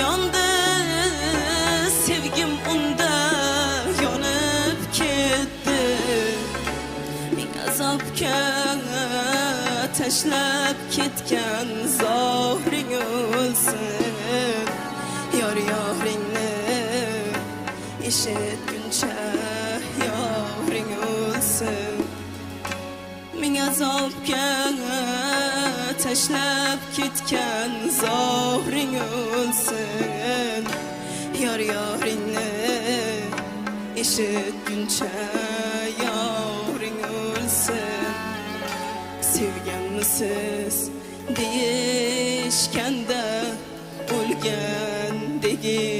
yandı, sevgim unda yonib ketdi. Ming azobga tashlab ketgan zohring o'lsin. Yor yoringni eshitguncha yoring o'lsin. Ming azobga tashlab ketgan zohring o'lsin. Yor yoringni eshitguncha yoring o'lsin. Sevganmisiz deyishganda o'lgan degi